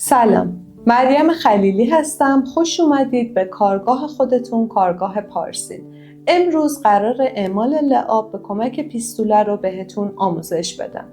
سلام، مریم خلیلی هستم. خوش اومدید به کارگاه خودتون، کارگاه پارسین. امروز قرار اعمال لعاب به کمک پیستوله رو بهتون آموزش بدم.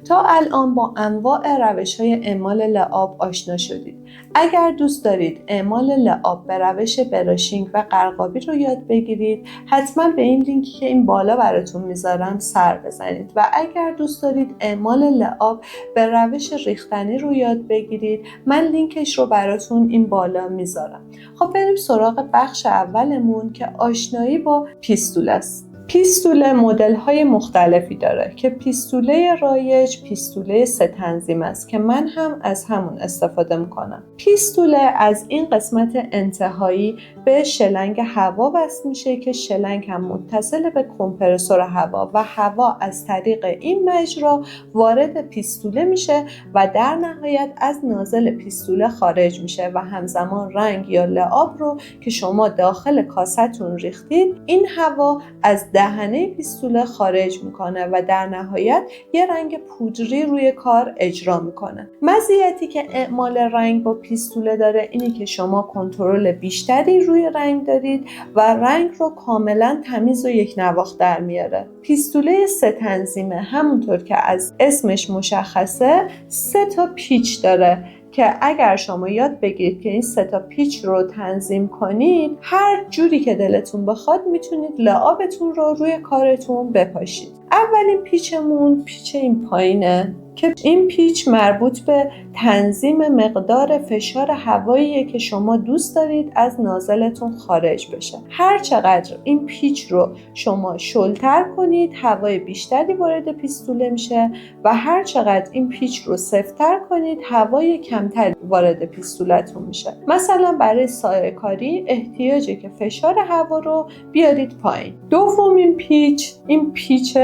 تا الان با انواع روش‌های اعمال لعاب آشنا شدید. اگر دوست دارید اعمال لعاب به روش براشینگ و قرقابی رو یاد بگیرید، حتما به این لینکی که این بالا براتون میذارم سر بزنید و اگر دوست دارید اعمال لعاب به روش ریختنی رو یاد بگیرید، من لینکش رو براتون این بالا میذارم. خب بریم سراغ بخش اولمون که آشنایی با پیستوله است. پیستوله مدل‌های مختلفی داره که پیستوله رایج پیستوله 3 تنظیم است که من هم از همون استفاده میکنم. پیستوله از این قسمت انتهایی به شلنگ هوا وصل میشه که شلنگ هم متصل به کمپرسور هوا و هوا از طریق این مجرا وارد پیستوله میشه و در نهایت از نازل پیستوله خارج میشه و همزمان رنگ یا لعاب رو که شما داخل کاستون ریختید، این هوا از دهنه پیستوله خارج میکنه و در نهایت یه رنگ پودری روی کار اجرا میکنه. مزیتی که اعمال رنگ با پیستوله داره اینی که شما کنترل بیشتری روی رنگ دارید و رنگ رو کاملا تمیز و یک نواخت در میاره. پیستوله 3 تنظیمه، همونطور که از اسمش مشخصه 3 تا پیچ داره که اگر شما یاد بگیرید که این 3 تا پیچ رو تنظیم کنید، هر جوری که دلتون بخواد میتونید لعابتون رو روی کارتون بپاشید. اولین پیچمون پیچ این پایینه که این پیچ مربوط به تنظیم مقدار فشار هواییه که شما دوست دارید از نازلتون خارج بشه. هر چقدر این پیچ رو شما شلتر کنید، هوای بیشتری وارد پیستوله میشه و هر چقدر این پیچ رو سفت‌تر کنید، هوای کمتری وارد پیستولتون میشه. مثلا برای سایه کاری احتیاجه که فشار هوا رو بیارید پایین. دومین پیچ این پیچ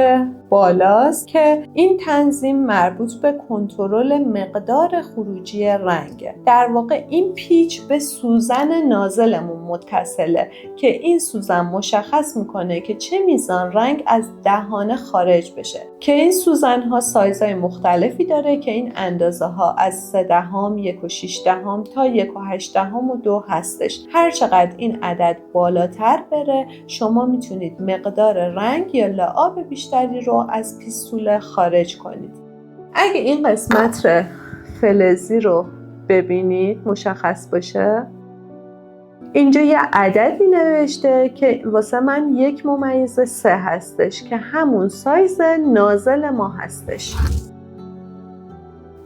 بالاست که این تنظیم مربوط به کنترل مقدار خروجی رنگه. در واقع این پیچ به سوزن نازلمون متصله که این سوزن مشخص میکنه که چه میزان رنگ از دهانه خارج بشه، که این سوزن ها سایزهای مختلفی داره که این اندازه ها از 3 دهم، 1 و 6 دهم تا 1 و 8 دهم و 2 هستش. هر چقدر این عدد بالاتر بره، شما میتونید مقدار رنگ یا لعاب بیشتری رو از پیستوله خارج کنید. اگه این قسمت فلزی رو ببینید مشخص باشه، اینجا یه عددی نوشته که واسه من 1/3 هستش که همون سایز نازل ما هستش.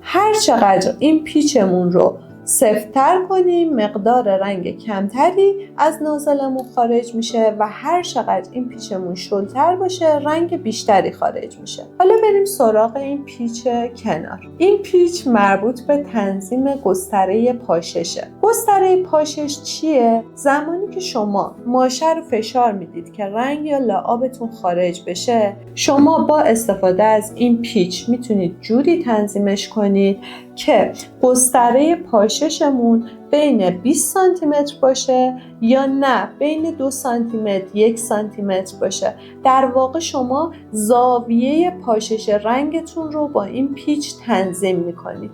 هر چقدر این پیچمون رو سفت‌تر کنیم، مقدار رنگ کمتری از نازلمون خارج میشه و هر چقدر این پیچمون شلتر باشه، رنگ بیشتری خارج میشه. حالا بریم سراغ این پیچ کنار. این پیچ مربوط به تنظیم گستره پاششه. گستره پاشش چیه؟ زمانی که شما ماشه رو فشار میدید که رنگ یا لعابتون خارج بشه، شما با استفاده از این پیچ میتونید جوری تنظیمش کنید که گستره پاششمون بین 20 سانتی متر باشه یا نه بین 2 سانتی متر 1 سانتی متر باشه. در واقع شما زاویه پاشش رنگتون رو با این پیچ تنظیم میکنید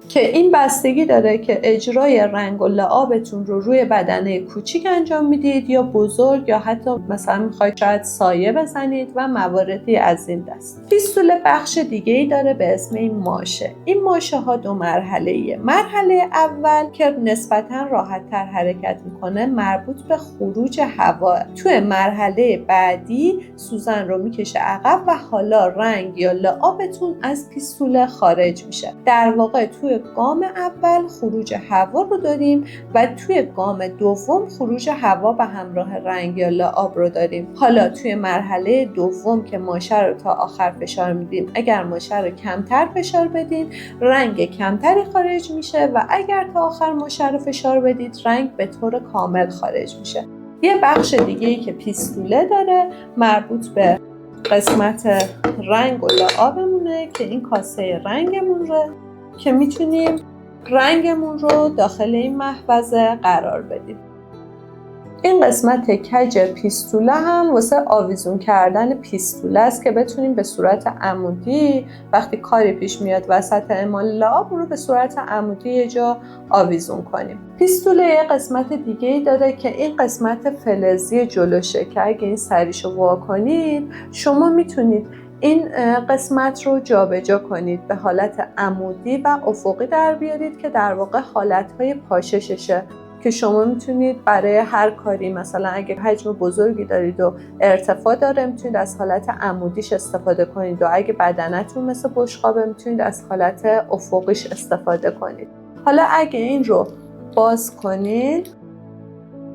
که این بستگی داره که اجرای رنگ و لعابتون رو روی بدنه کوچیک انجام میدید یا بزرگ، یا حتی مثلا میخواید شاید سایه بزنید و مواردی از این دست. پیستوله بخش دیگه‌ای داره به اسم این ماشه. این ماشه ها 2 مرحله‌ایه. مرحله اول که نسبتاً راحت‌تر حرکت میکنه مربوط به خروج هوا. توی مرحله بعدی سوزن رو میکشه عقب و حالا رنگ یا لعابتون از پیستوله خارج میشه. در واقع توی گام اول خروج هوا رو داریم و توی گام دوم خروج هوا به همراه رنگ یا لعاب رو داریم. حالا توی مرحله دوم که ماشه رو تا آخر فشار میدیم، اگر ماشه رو کمتر فشار بدین رنگ کمتری خارج میشه و اگر تا آخر ماشه رو فشار بدید رنگ به طور کامل خارج میشه. یه بخش دیگه‌ای که پیستوله داره مربوط به قسمت رنگ و لعابمونه که این کاسه رنگمون رو که میتونیم رنگمون رو داخل این محفظه قرار بدیم. این قسمت کج پیستوله هم واسه آویزون کردن پیستوله است که بتونیم به صورت عمودی وقتی کاری پیش میاد وسط اعمال لعاب رو به صورت عمودی یه جا آویزون کنیم. پیستوله یه قسمت دیگه ای داره که این قسمت فلزی جلوشه که اگه این سریشو وا کنید شما میتونید این قسمت رو جابجا کنید به حالت عمودی و افقی در بیارید که در واقع حالتهای پاشششه که شما میتونید برای هر کاری مثلا اگه حجم بزرگی دارید و ارتفاع داره میتونید از حالت عمودیش استفاده کنید و اگه بدنتون مثل بشقابه میتونید از حالت افقیش استفاده کنید. حالا اگه این رو باز کنید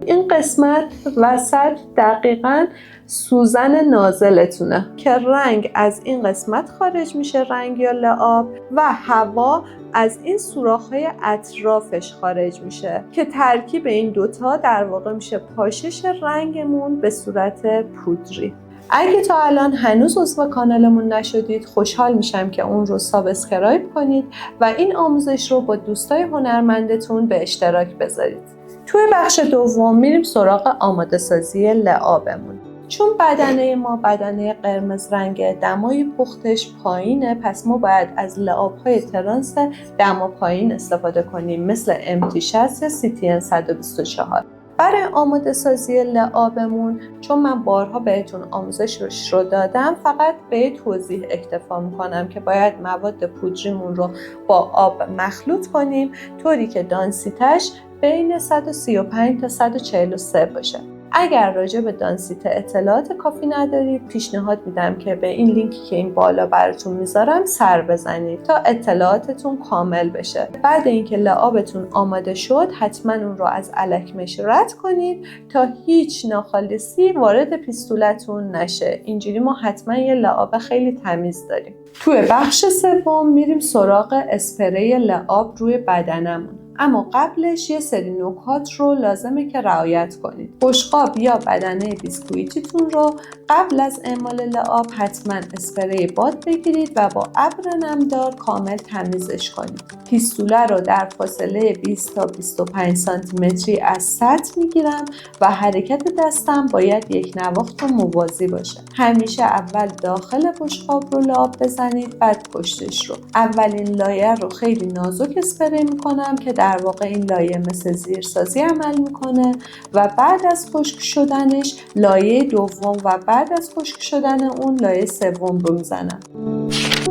این قسمت وسط دقیقاً سوزن نازلتونه که رنگ از این قسمت خارج میشه، رنگ یا لعاب، و هوا از این سوراخ‌های اطرافش خارج میشه که ترکیب این دوتا در واقع میشه پاشش رنگمون به صورت پودری. اگه تا الان هنوز عضو کانالمون نشدید خوشحال میشم که اون رو سابسکرایب کنید و این آموزش رو با دوستای هنرمندتون به اشتراک بذارید. توی بخش دوم میریم سراغ آماده سازی لعابمون. چون بدنه ما بدنه قرمز رنگ، دمای پختش پایینه، پس ما باید از لعاب‌های ترانس دما پایین استفاده کنیم مثل MT60 یا CTN 124. برای آماده سازی لعابمون چون من بارها بهتون آموزشش رو دادم فقط به توضیح اکتفا میکنم که باید مواد پودریمون رو با آب مخلوط کنیم طوری که دانسیتش بین 135 تا 143 باشه. اگر راجع به دانسیت اطلاعات کافی ندارید پیشنهاد میدم که به این لینکی که این بالا براتون میذارم سر بزنید تا اطلاعاتتون کامل بشه. بعد اینکه لعابتون آماده شد حتما اون رو از الکمش رد کنید تا هیچ ناخالصی وارد پیستولتون نشه. اینجوری ما حتما یه لعاب خیلی تمیز داریم. توی بخش سوم میریم سراغ اسپری لعاب روی بدنمون. اما قبلش یه سری نکات رو لازمه که رعایت کنید. بشقاب یا بدنه بیسکویتیتون رو قبل از اعمال لعاب حتما اسپری باد بگیرید و با ابر نمدار کامل تمیزش کنید. پیستوله رو در فاصله 20 تا 25 سانتی متری از سطح میگیرم و حرکت دستم باید یک نواخت و موازی باشه. همیشه اول داخل بشقاب رو لعاب بزنید بعد پشتش رو. اولین لایه رو خیلی نازک اسپری میکنم که در واقع این لایه مثل زیرسازی عمل میکنه و بعد از خشک شدنش لایه دوم و بعد از خشک شدن اون لایه سوم رو میزنم.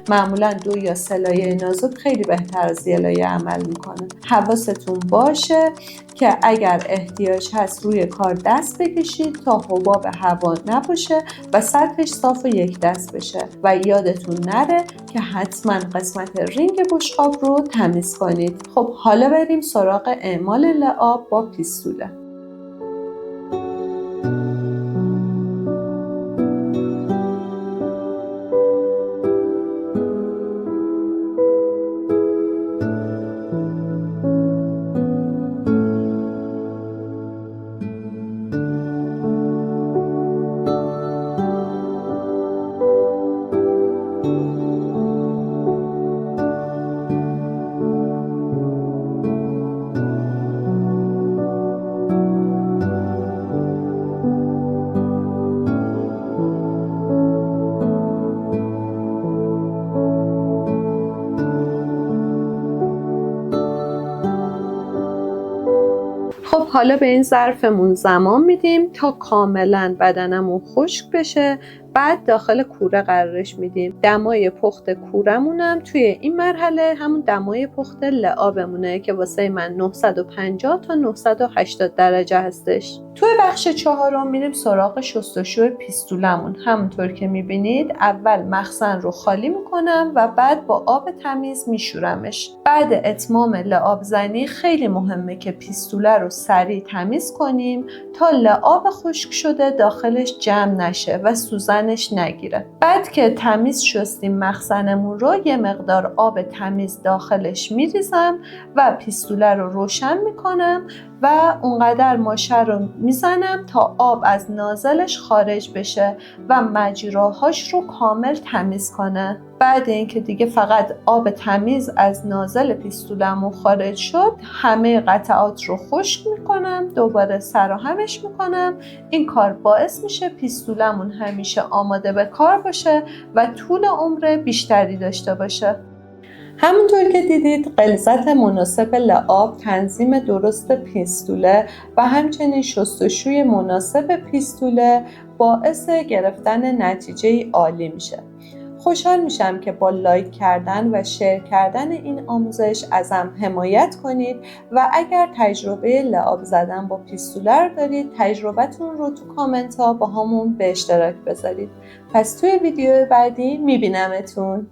معمولا 2 یا 3 لایه نازک خیلی بهتر از یه لایه عمل میکنه. حواستون باشه که اگر احتیاج هست روی کار دست بکشید تا حباب هوا نباشه و سطحش صاف و یک دست بشه و یادتون نره که حتما قسمت رینگ بشقاب رو تمیز کنید. خب حالا بریم سراغ اعمال لعاب با پیستوله. خب حالا به این ظرفمون زمان میدیم تا کاملا بدنمون خشک بشه. بعد داخل کوره قرارش میدیم. دمای پخت کورمونم توی این مرحله همون دمای پخت لعابمونه که واسه من 950 تا 980 درجه هستش. توی بخش چهارم میریم سراغ شستشوی پیستولمون. همونطور که میبینید اول مخزن رو خالی میکنم و بعد با آب تمیز میشورمش. بعد اتمام لعاب زنی خیلی مهمه که پیستوله رو سریع تمیز کنیم تا لعاب خشک شده داخلش جمع نشه و سوزنش نگیره. بعد که تمیز شستیم مخزنمون رو یه مقدار آب تمیز داخلش میریزم و پیستوله رو روشن میکنم و اونقدر ماشه رو میزنم تا آب از نازلش خارج بشه و مجراهاش رو کامل تمیز کنه. بعد اینکه دیگه فقط آب تمیز از نازل پیستولمون خارج شد، همه قطعات رو خشک میکنم، دوباره سرراهمش میکنم. این کار باعث میشه پیستولمون همیشه آماده به کار باشه و طول عمر بیشتری داشته باشه. همونطور که دیدید غلظت مناسب لعاب، تنظیم درست پیستوله و همچنین شستشوی مناسب پیستوله باعث گرفتن نتیجه عالی میشه. خوشحال میشم که با لایک کردن و شیر کردن این آموزش ازم حمایت کنید و اگر تجربه لعاب زدن با پیستوله رو دارید، تجربتون رو تو کامنت ها با همون به اشتراک بذارید. پس توی ویدیو بعدی میبینمتون.